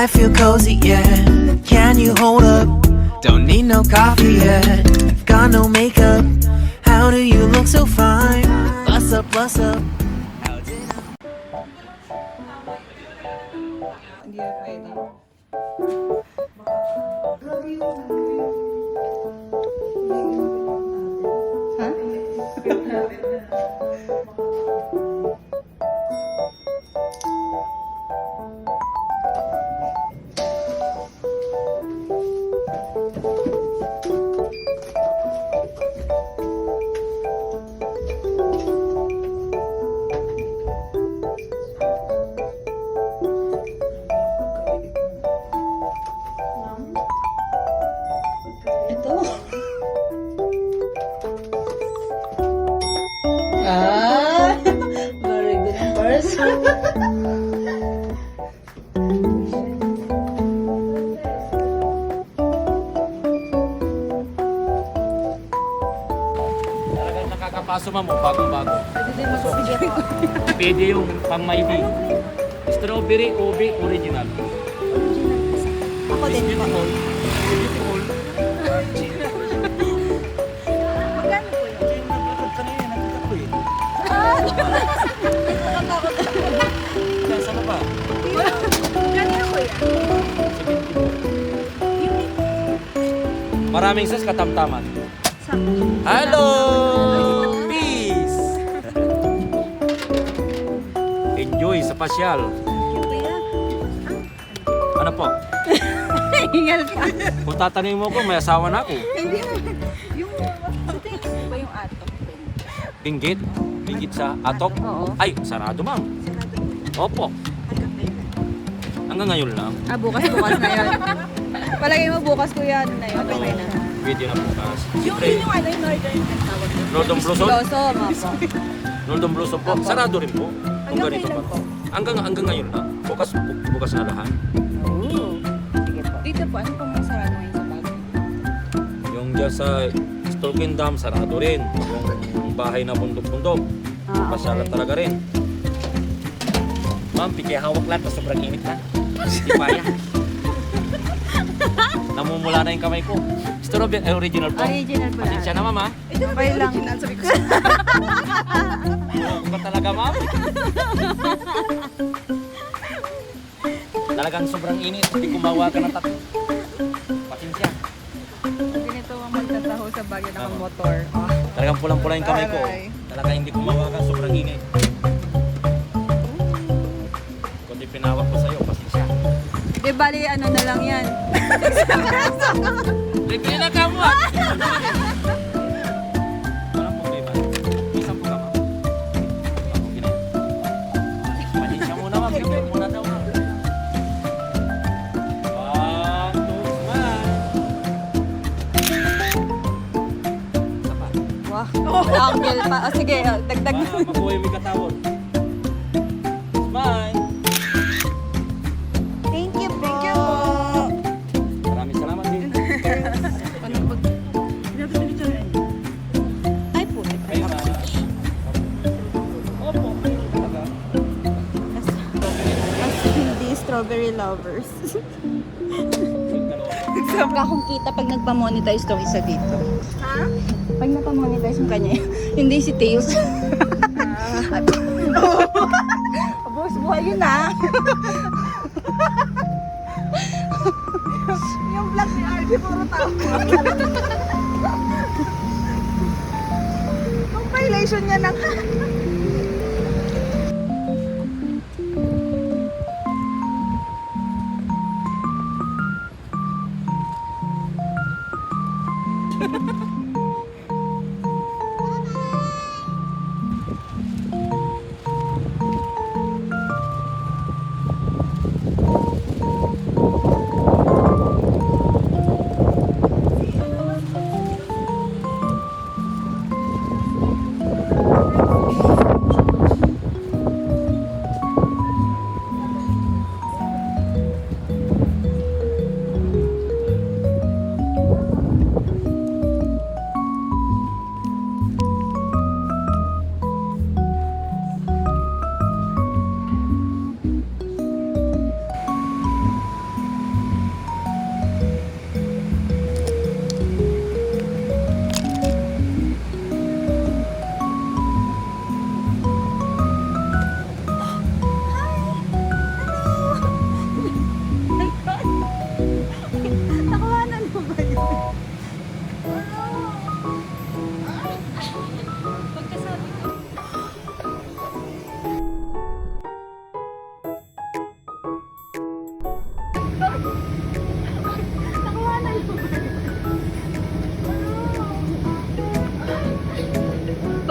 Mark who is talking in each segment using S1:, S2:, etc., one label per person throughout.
S1: I feel cozy, yeah. Can you hold up? Don't need no coffee yet. Got no makeup. How do you look so fine? Bust up, bust up.
S2: Hindi na pwede. Ha? Ito. Ah, very good person.
S3: Talagang nakakapaso mo, bagong-bago.
S2: Pwede din mag-video.
S3: Pwede yung pang maybe. Strawberry Obi Original.
S2: Ako din po.
S3: Beautiful. Beautiful.
S2: Magkano po yun?
S3: Kanina, nakita ko eh.
S2: Nakatakot.
S3: Saan ba?
S2: Kanino po yan?
S3: Maraming sus katamtaman. Hello! Peace! Enjoy sa pasyal. Ano po?
S2: Hingal ka.
S3: Kung tatanungin mo ko, may asawa na ako.
S2: Hindi naman. Yung, sa tingin ko ba yung atok?
S3: Binggit? Binggit sa atok?
S2: Oo.
S3: Ay, sarado ma'am. Opo. Hanggang ngayon lang.
S2: Ah, bukas na yun. Palagay mo bukas kuya, ano na yun? Okay na.
S3: Video na bukas.
S2: Yung
S3: Siyempre,
S2: ano yung northern ang tawag?
S3: Northern Blossom?
S2: Blossom, apo.
S3: Northern Blossom po. Sarado rin po. Kung
S2: Hanggang
S3: ganito
S2: kailan
S3: pa.
S2: po?
S3: Hanggang ngayon lang. Bukas na lahat.
S2: Oo. Sige po. Dito po, ano pong masarado ngayon sa bago?
S3: Yung dyan sa Stalking Dam, sarado rin. Yung bahay na bundok-bundok. Pasyalan talaga rin. Ma'am, pikihawak lang. Tapos sobrang init na. Hindi kaya. Namumula na yung kamay ko. Strawberry original po.
S2: Original po
S3: Pasensya na ma'am ha.
S2: Ito na ba yung original? Sabi ko.
S3: Ano ba talaga ma'am? Talagang sobrang init. Hindi kumawa ka ng tatlo. Pasensya.
S2: Ganito ang magtataho sa bagyo ng motor. Oh.
S3: Talagang pulang-pula yung kamay ko.
S2: Aray.
S3: Talagang hindi kumawa ka. Sobrang init. Kundi pinawak ko sa'yo. Pasensya.
S2: Di bali, ano na lang yan.
S3: Bibili na ka mo ah! Walang problema. Isang po ka ma'am. Okay na. Pasensya muna ma'am. Bibili muna daw ma'am. 1, 2, smile. Isa pa.
S2: Wow. Angle pa. O sige, dagdag.
S3: Para makuha yung may katawon. Smile.
S2: Thank you po.
S3: Maraming salamat din.
S2: Ay po.
S3: Kayo na. Opo. Talaga.
S2: Mas hindi strawberry lovers. Kakong kita pag nagpa-monetize tong isa dito. Ha? Pag nagpa-monetize yung kanya, hindi si Tails. Boss, buhay yun ah. Yung vlog ni RJ puro tao. Compilation niya ng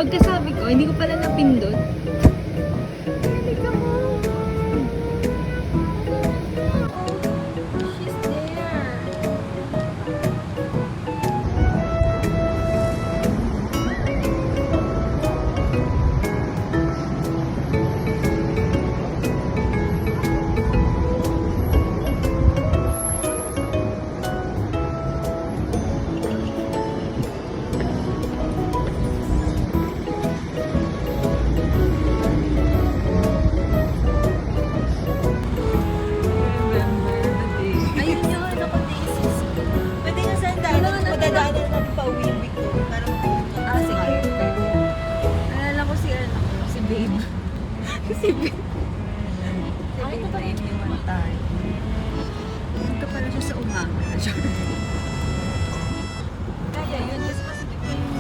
S2: Pagkasabi ko, hindi ko pala napindot. She's there. Ayun yun, ako thesis.
S4: Pwede nga saan dahil madadaanan natin pa uwi yung week ko. Parang
S2: Sige. Alala ko si Babe. Si Babe.
S4: ay, ito ba yung tayo?
S2: Punta pala siya sa umaga. Kaya yun, kasi Pacific pa yung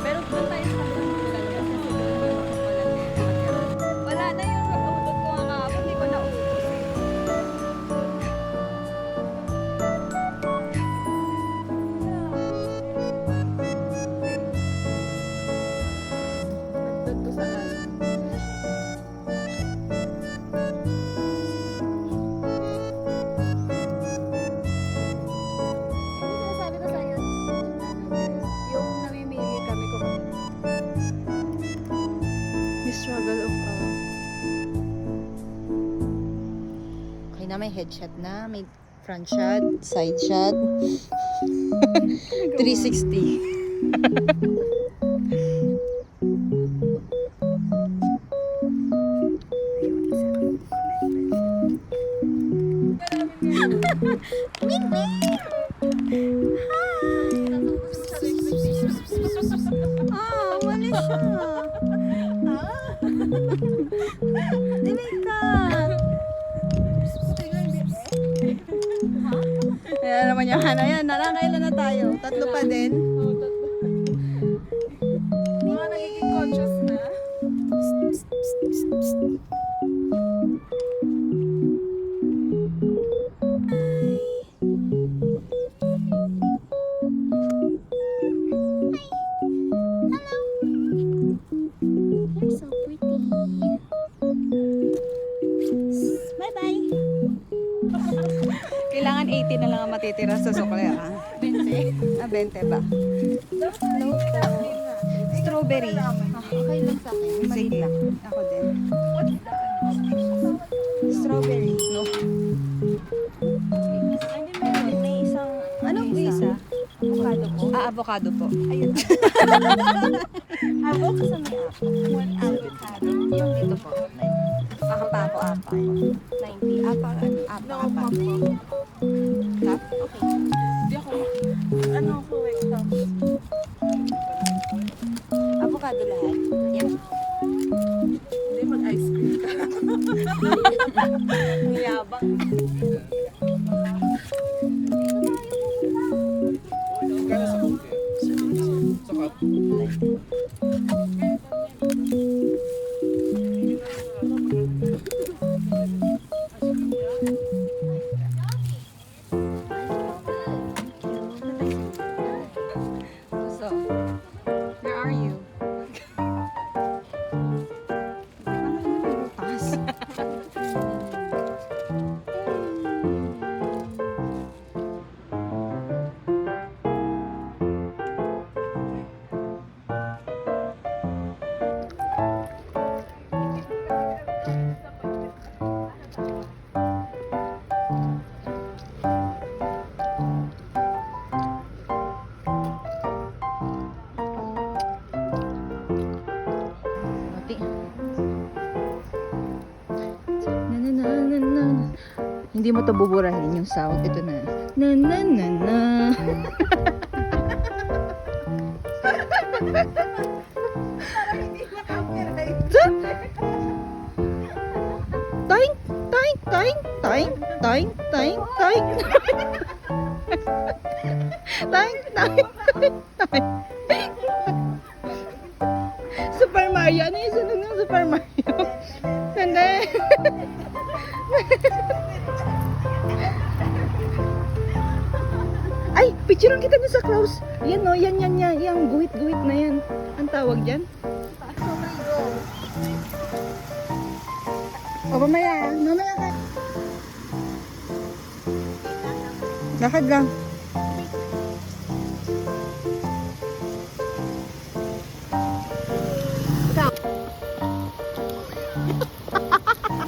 S2: Pero doon tayo sa wala na yung pag-utot ko nga kahapon, hindi ko nautos eh. Doon ko sa sinasabi ko sa'yo, yung namimili kami kung the struggle of
S4: Okay na, may headshot na, may front shot, side shot. 360.
S2: wala siya. Ayan naman yung Hana yan. Nakakailan na tayo? Tatlo pa din?
S4: Mga nagiging conscious na.
S2: You're so pretty. Bye-bye. Kailangan 80 na lang ang matitira sa sukle, ha? 20? Ah, 20 ba? No po. Strawberry.
S4: Okay lang sa akin.
S2: Sige lang. Ako din. Strawberry. No.
S4: May isang...
S2: Anong isa?
S4: Avocado po.
S2: Ah, avocado po.
S4: Ayun. Avocado sa may apple. One avocado. Yung dito po.
S2: Apa.
S4: 90.
S2: Apa.
S4: No, po.
S2: Tap?
S4: Okay. Hindi ako. Ano ako, wait lang.
S2: Avocado lahat. Yan.
S4: Hindi, mag-ice cream ka. Ang yabang. Hindi mo to buburahin yung sound. Ito na. Na na na na. Taing, taing, taing, taing, taing, taing, taing. Taing, taing, taing, taing. Super Mario. Ano yung sunod ng Super Mario? Hindi. Ay, picturean kita niya sa Klaus. Yan no, yan, yung guhit-guhit na yan. Ang tawag dyan? O, mamaya ka. Lakad lang.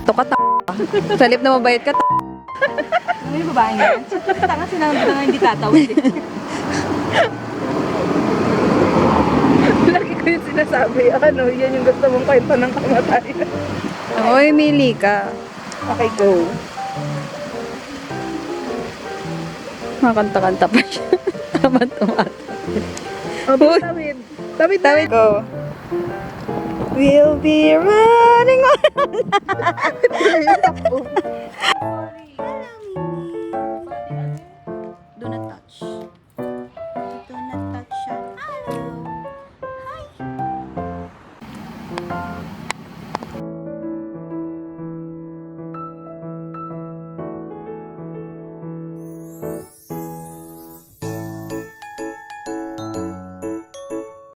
S4: Ito ka Sa lip na mabait ka
S2: Ano yung babae niya? Tanga sinabi na nga hindi tatawid.
S4: Lagi ko yung sinasabi. Ano, yan yung gusto mong kwento ng kamatayan. Oy, mili ka. Okay, go. Makanta-kanta pa siya. Tama-tama. Tawid. Tawid. Go. We'll be running on.